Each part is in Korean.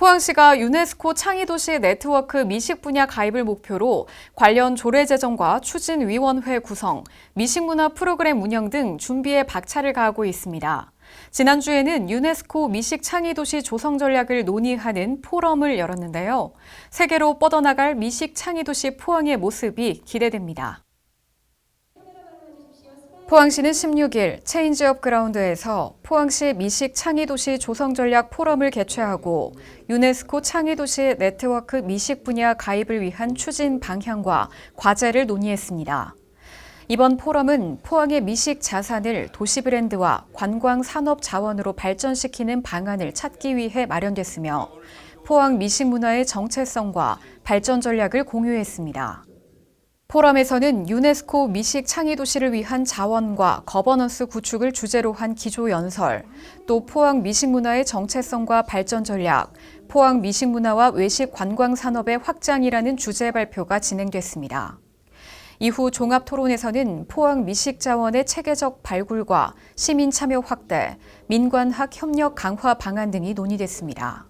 포항시가 유네스코 창의도시 네트워크 미식 분야 가입을 목표로 관련 조례 제정과 추진위원회 구성, 미식문화 프로그램 운영 등 준비에 박차를 가하고 있습니다. 지난주에는 유네스코 미식 창의도시 조성 전략을 논의하는 포럼을 열었는데요. 세계로 뻗어나갈 미식 창의도시 포항의 모습이 기대됩니다. 포항시는 16일 체인지업 그라운드에서 포항시 미식 창의도시 조성 전략 포럼을 개최하고 유네스코 창의도시 네트워크 미식 분야 가입을 위한 추진 방향과 과제를 논의했습니다. 이번 포럼은 포항의 미식 자산을 도시 브랜드와 관광 산업 자원으로 발전시키는 방안을 찾기 위해 마련됐으며 포항 미식 문화의 정체성과 발전 전략을 공유했습니다. 포럼에서는 유네스코 미식 창의도시를 위한 자원과 거버넌스 구축을 주제로 한 기조연설, 또 포항 미식문화의 정체성과 발전 전략, 포항 미식문화와 외식 관광산업의 확장이라는 주제 발표가 진행됐습니다. 이후 종합토론에서는 포항 미식자원의 체계적 발굴과 시민 참여 확대, 민관학 협력 강화 방안 등이 논의됐습니다.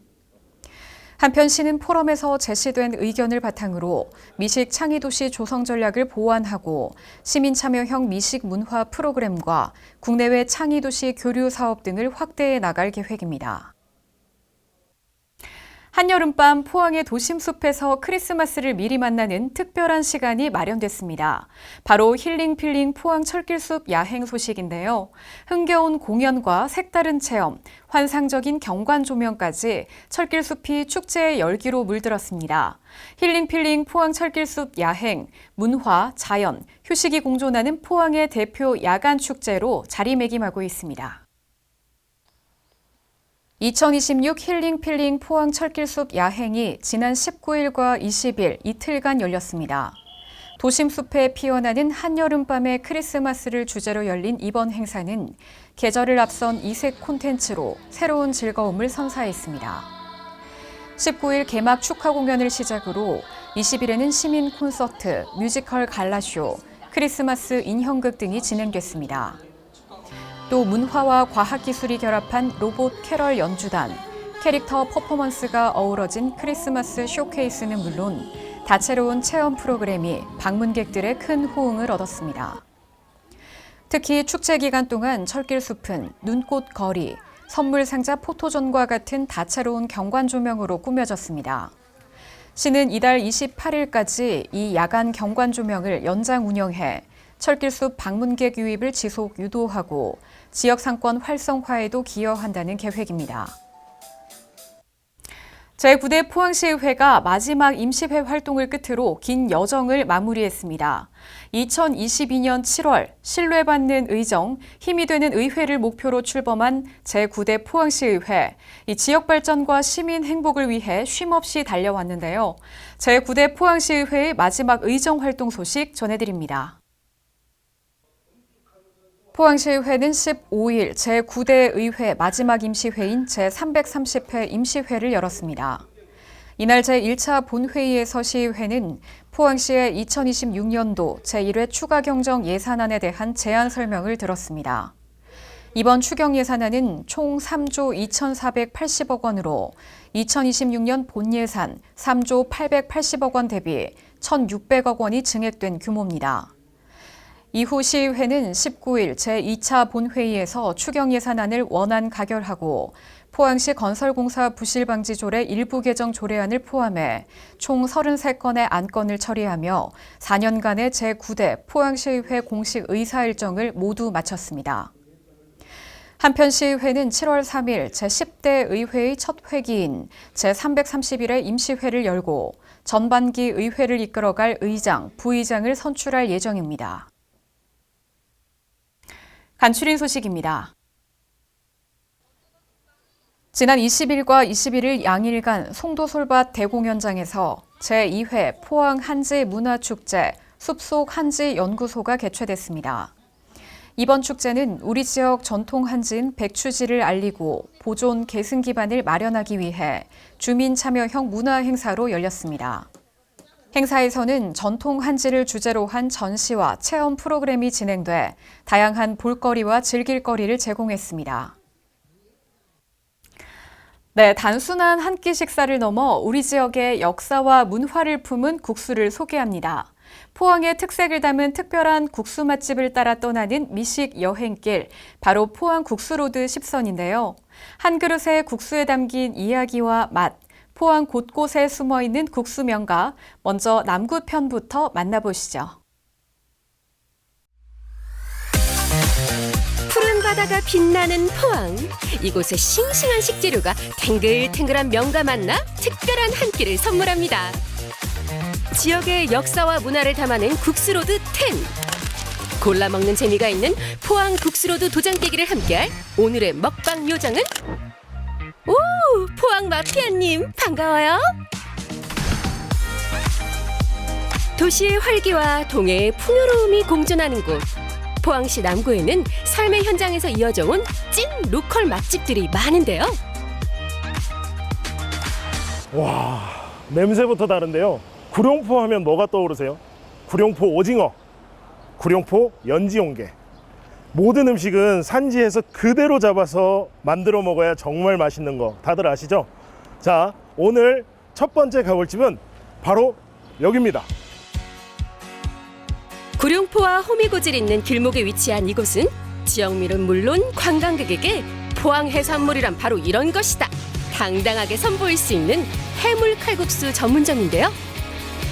한편 시는 포럼에서 제시된 의견을 바탕으로 미식 창의도시 조성 전략을 보완하고 시민 참여형 미식 문화 프로그램과 국내외 창의도시 교류 사업 등을 확대해 나갈 계획입니다. 한여름밤 포항의 도심숲에서 크리스마스를 미리 만나는 특별한 시간이 마련됐습니다. 바로 힐링필링 포항 철길숲 야행 소식인데요. 흥겨운 공연과 색다른 체험, 환상적인 경관 조명까지 철길숲이 축제의 열기로 물들었습니다. 힐링필링 포항 철길숲 야행, 문화, 자연, 휴식이 공존하는 포항의 대표 야간 축제로 자리매김하고 있습니다. 2026 힐링필링 포항 철길숲 야행이 지난 19일과 20일 이틀간 열렸습니다. 도심숲에 피어나는 한여름밤의 크리스마스를 주제로 열린 이번 행사는 계절을 앞선 이색 콘텐츠로 새로운 즐거움을 선사했습니다. 19일 개막 축하 공연을 시작으로 20일에는 시민 콘서트, 뮤지컬 갈라쇼, 크리스마스 인형극 등이 진행됐습니다. 또 문화와 과학기술이 결합한 로봇 캐럴 연주단, 캐릭터 퍼포먼스가 어우러진 크리스마스 쇼케이스는 물론 다채로운 체험 프로그램이 방문객들의 큰 호응을 얻었습니다. 특히 축제 기간 동안 철길숲은 눈꽃 거리, 선물 상자 포토존과 같은 다채로운 경관 조명으로 꾸며졌습니다. 시는 이달 28일까지 이 야간 경관 조명을 연장 운영해 철길숲 방문객 유입을 지속 유도하고 지역 상권 활성화에도 기여한다는 계획입니다. 제9대 포항시의회가 마지막 임시회 활동을 끝으로 긴 여정을 마무리했습니다. 2022년 7월 신뢰받는 의정, 힘이 되는 의회를 목표로 출범한 제9대 포항시의회, 이 지역 발전과 시민 행복을 위해 쉼없이 달려왔는데요. 제9대 포항시의회의 마지막 의정 활동 소식 전해드립니다. 포항시의회는 15일 제9대 의회 마지막 임시회인 제330회 임시회를 열었습니다. 이날 제1차 본회의에서 시의회는 포항시의 2026년도 제1회 추가 경정 예산안에 대한 제안 설명을 들었습니다. 이번 추경 예산안은 총 3조 2,480억 원으로 2026년 본 예산 3조 880억 원 대비 1,600억 원이 증액된 규모입니다. 이후 시의회는 19일 제2차 본회의에서 추경 예산안을 원안 가결하고 포항시 건설공사 부실방지조례 일부 개정 조례안을 포함해 총 33건의 안건을 처리하며 4년간의 제9대 포항시의회 공식 의사 일정을 모두 마쳤습니다. 한편 시의회는 7월 3일 제10대 의회의 첫 회기인 제331회 임시회를 열고 전반기 의회를 이끌어갈 의장, 부의장을 선출할 예정입니다. 간추린 소식입니다. 지난 20일과 21일 양일간 송도솔밭 대공연장에서 제2회 포항 한지 문화축제 숲속 한지 연구소가 개최됐습니다. 이번 축제는 우리 지역 전통 한지인 백추지를 알리고 보존 계승 기반을 마련하기 위해 주민 참여형 문화 행사로 열렸습니다. 행사에서는 전통 한지를 주제로 한 전시와 체험 프로그램이 진행돼 다양한 볼거리와 즐길거리를 제공했습니다. 네, 단순한 한 끼 식사를 넘어 우리 지역의 역사와 문화를 품은 국수를 소개합니다. 포항의 특색을 담은 특별한 국수 맛집을 따라 떠나는 미식 여행길, 바로 포항 국수로드 10선인데요. 한 그릇의 국수에 담긴 이야기와 맛, 포항 곳곳에 숨어있는 국수 명가, 먼저 남구편부터 만나보시죠. 푸른 바다가 빛나는 포항. 이곳의 싱싱한 식재료가 탱글탱글한 명가 만나 특별한 한 끼를 선물합니다. 지역의 역사와 문화를 담아낸 국수로드 10. 골라 먹는 재미가 있는 포항 국수로드 도장깨기를 함께할 오늘의 먹방 요정은 포항 마피아님 반가워요. 도시의 활기와 동해의 풍요로움이 공존하는 곳. 포항시 남구에는 삶의 현장에서 이어져 온 찐 로컬 맛집들이 많은데요. 와, 냄새부터 다른데요. 구룡포 하면 뭐가 떠오르세요? 구룡포 오징어, 구룡포 연지용게. 모든 음식은 산지에서 그대로 잡아서 만들어 먹어야 정말 맛있는 거 다들 아시죠? 자, 오늘 첫 번째 가볼 집은 바로 여기입니다. 구룡포와 호미곶을 잇는 길목에 위치한 이곳은 지역민은 물론 관광객에게 포항 해산물이란 바로 이런 것이다 당당하게 선보일 수 있는 해물 칼국수 전문점인데요.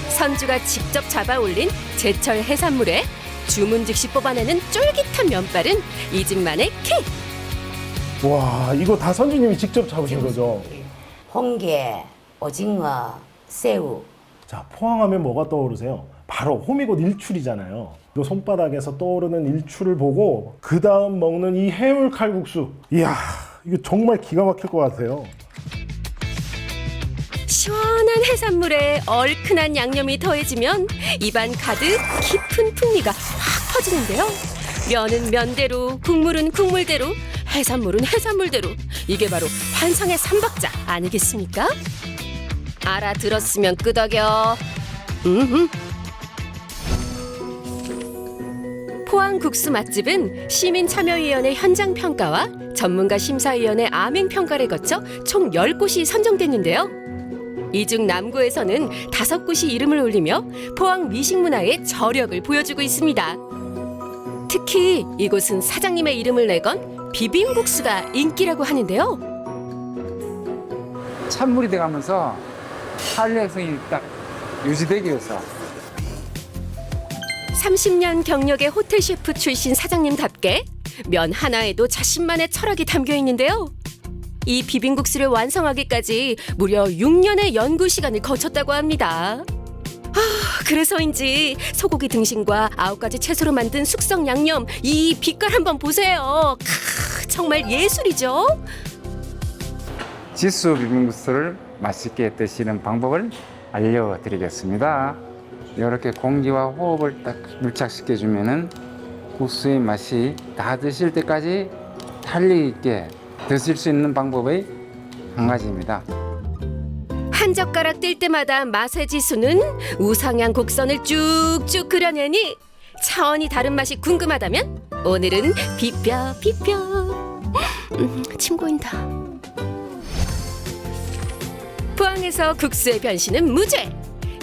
선주가 직접 잡아 올린 제철 해산물에 주문 즉시 뽑아내는 쫄깃한 면발은 이 집만의 킥! 와, 이거 다 선주님이 직접 잡으신 거죠? 홍게, 오징어, 새우. 자, 포항하면 뭐가 떠오르세요? 바로 호미곶 일출이잖아요. 이 손바닥에서 떠오르는 일출을 보고 그 다음 먹는 이 해물 칼국수. 이야, 이거 정말 기가 막힐 것 같아요. 시원한 해산물에 얼큰한 양념이 더해지면 입안 가득 깊은 풍미가 확 퍼지는데요. 면은 면대로, 국물은 국물대로, 해산물은 해산물대로. 이게 바로 환상의 삼박자 아니겠습니까? 알아들었으면 끄덕여. 포항 국수 맛집은 시민참여위원회 현장평가와 전문가 심사위원회 암행평가를 거쳐 총 10곳이 선정됐는데요. 이 중 남구에서는 5곳이 이름을 올리며 포항 미식문화의 저력을 보여주고 있습니다. 특히 이곳은 사장님의 이름을 내건 비빔국수가 인기라고 하는데요. 찬물이 돼가면서 탄력성이 딱 유지되기 위해서 30년 경력의 호텔 셰프 출신 사장님답게 면 하나에도 자신만의 철학이 담겨 있는데요. 이 비빔국수를 완성하기까지 무려 6년의 연구 시간을 거쳤다고 합니다. 그래서인지 소고기 등심과 9가지 채소로 만든 숙성 양념, 이 빛깔 한번 보세요. 정말 예술이죠? 지수 비빔국수를 맛있게 드시는 방법을 알려드리겠습니다. 이렇게 공기와 호흡을 딱 밀착시켜주면은 국수의 맛이 다 드실 때까지 탄력 있게 드실 수 있는 방법의 한 가지입니다. 한 젓가락 뜰 때마다 맛의 지수는 우상향 곡선을 쭉쭉 그려내니 차원이 다른 맛이 궁금하다면 오늘은 비벼 침 고인다. 포항에서 국수의 변신은 무죄.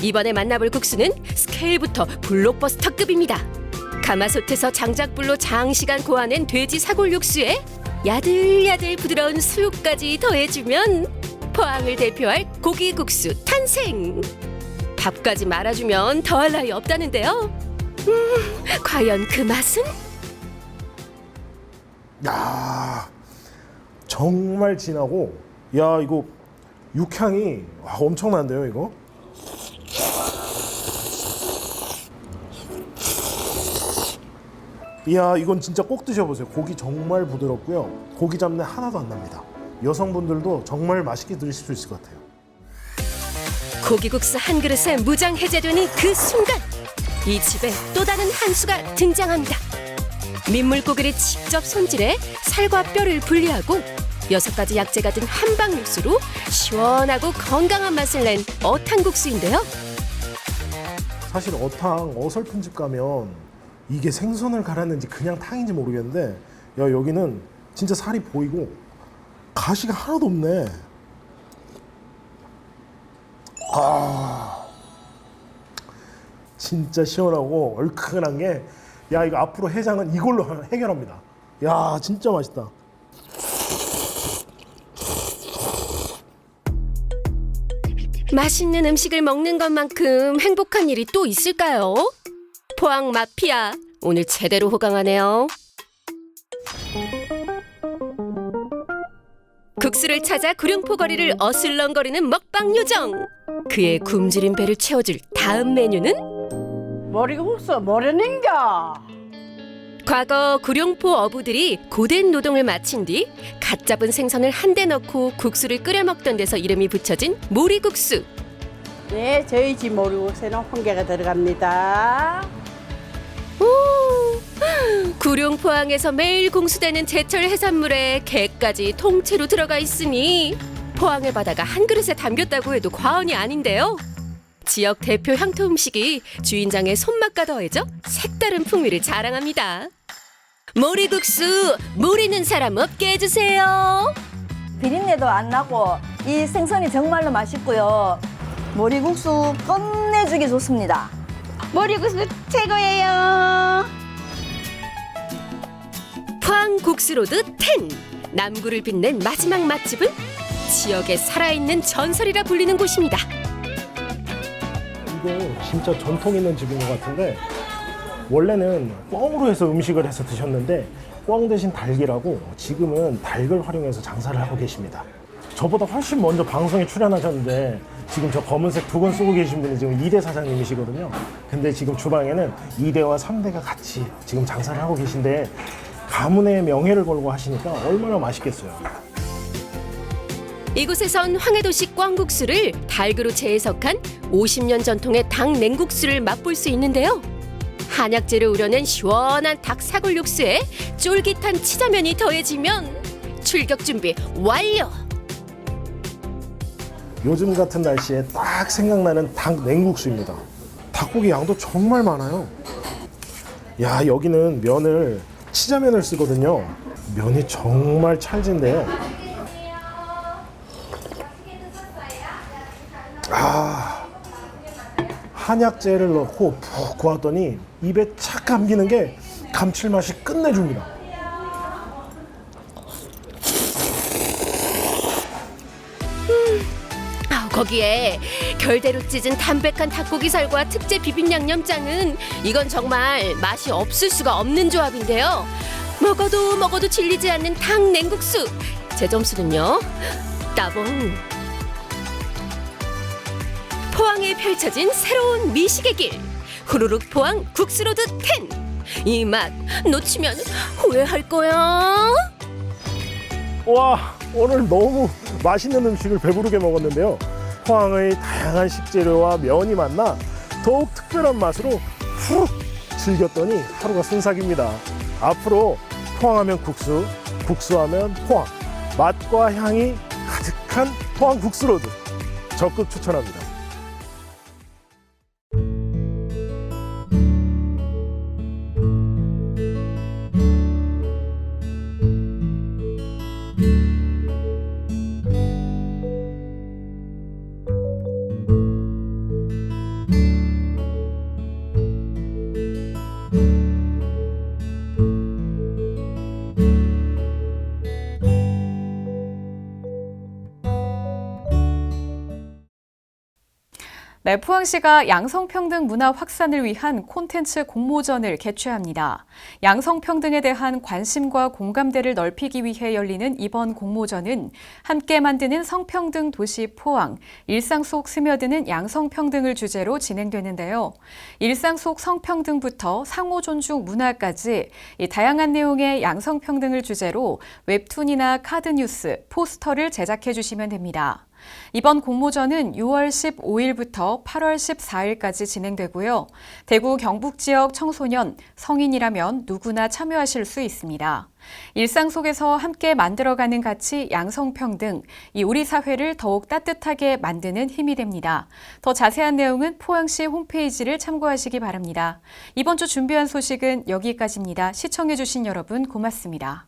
이번에 만나볼 국수는 스케일부터 블록버스터급입니다. 가마솥에서 장작불로 장시간 고아낸 돼지 사골 육수에 야들야들 부드러운 수육까지 더해주면 포항을 대표할 고기국수 탄생! 밥까지 말아주면 더할 나위 없다는데요. 과연 그 맛은? 야, 정말 진하고, 야, 이거 육향이 엄청난데요, 이거? 이야, 이건 진짜 꼭 드셔보세요. 고기 정말 부드럽고요. 고기 잡내 하나도 안 납니다. 여성분들도 정말 맛있게 드실 수 있을 것 같아요. 고기국수 한 그릇에 무장 해제되는 그 순간 이 집에 또 다른 한 수가 등장합니다. 민물고기를 직접 손질해 살과 뼈를 분리하고 6가지 약재가 든 한방 육수로 시원하고 건강한 맛을 낸 어탕국수인데요. 사실 어탕, 어설픈 집 가면 이게 생선을 갈았는지 그냥 탕인지 모르겠는데, 야, 여기는 진짜 살이 보이고 가시가 하나도 없네. 진짜 시원하고 얼큰한 게, 야, 이거 앞으로 해장은 이걸로 해결합니다. 야, 진짜 맛있다. 맛있는 음식을 먹는 것만큼 행복한 일이 또 있을까요? 포항 마피아 오늘 제대로 호강하네요. 국수를 찾아 구룡포 거리를 어슬렁거리는 먹방 요정. 그의 굶주린 배를 채워줄 다음 메뉴는 머리국수 모르는겨. 과거 구룡포 어부들이 고된 노동을 마친 뒤 갓 잡은 생선을 한 대 넣고 국수를 끓여 먹던 데서 이름이 붙여진 모리국수. 네, 저희 집 머리국수에는 홍게가 들어갑니다. 구룡포항에서 매일 공수되는 제철 해산물에 게까지 통째로 들어가 있으니 포항의 바다가 한 그릇에 담겼다고 해도 과언이 아닌데요. 지역 대표 향토 음식이 주인장의 손맛과 더해져 색다른 풍미를 자랑합니다. 모리국수 모리는 사람 없게 해주세요. 비린내도 안 나고 이 생선이 정말로 맛있고요. 머리국수 끝내주기 좋습니다. 머리국수 최고예요. 포항 국수로드 10. 남구를 빛낸 마지막 맛집은 지역에 살아있는 전설이라 불리는 곳입니다. 이거 진짜 전통 있는 집인 것 같은데, 원래는 꿩으로 해서 음식을 해서 드셨는데 꿩 대신 닭이라고 지금은 닭을 활용해서 장사를 하고 계십니다. 저보다 훨씬 먼저 방송에 출연하셨는데 지금 저 검은색 두건 쓰고 계신 분이 지금 2대 사장님이시거든요. 근데 지금 주방에는 2대와 3대가 같이 지금 장사를 하고 계신데 가문의 명예를 걸고 하시니까 얼마나 맛있겠어요. 이곳에선 황해도식 꿩국수를 닭으로 재해석한 50년 전통의 닭 냉국수를 맛볼 수 있는데요. 한약재를 우려낸 시원한 닭 사골 육수에 쫄깃한 치자면이 더해지면 출격 준비 완료! 요즘 같은 날씨에 딱 생각나는 닭 냉국수입니다. 닭고기 양도 정말 많아요. 야, 여기는 면을 치자면을 쓰거든요. 면이 정말 찰진데요. 한약재를 넣고 푹 구웠더니 입에 착 감기는 게 감칠맛이 끝내줍니다. 거기에 결대로 찢은 담백한 닭고기살과 특제 비빔 양념장은 이건 정말 맛이 없을 수가 없는 조합인데요. 먹어도 질리지 않는 닭 냉국수. 제 점수는요, 따봉. 포항에 펼쳐진 새로운 미식의 길. 후루룩 포항 국수로드 10. 이 맛 놓치면 후회할 거야. 와, 오늘 너무 맛있는 음식을 배부르게 먹었는데요. 포항의 다양한 식재료와 면이 만나 더욱 특별한 맛으로 훅 즐겼더니 하루가 순삭입니다. 앞으로 포항하면 국수, 국수하면 포항, 맛과 향이 가득한 포항 국수로드 적극 추천합니다. 네, 포항시가 양성평등 문화 확산을 위한 콘텐츠 공모전을 개최합니다. 양성평등에 대한 관심과 공감대를 넓히기 위해 열리는 이번 공모전은 함께 만드는 성평등 도시 포항, 일상 속 스며드는 양성평등을 주제로 진행되는데요. 일상 속 성평등부터 상호 존중 문화까지 이 다양한 내용의 양성평등을 주제로 웹툰이나 카드뉴스, 포스터를 제작해 주시면 됩니다. 이번 공모전은 6월 15일부터 8월 14일까지 진행되고요. 대구 경북 지역 청소년, 성인이라면 누구나 참여하실 수 있습니다. 일상 속에서 함께 만들어가는 가치 양성평등, 이 우리 사회를 더욱 따뜻하게 만드는 힘이 됩니다. 더 자세한 내용은 포항시 홈페이지를 참고하시기 바랍니다. 이번 주 준비한 소식은 여기까지입니다. 시청해주신 여러분 고맙습니다.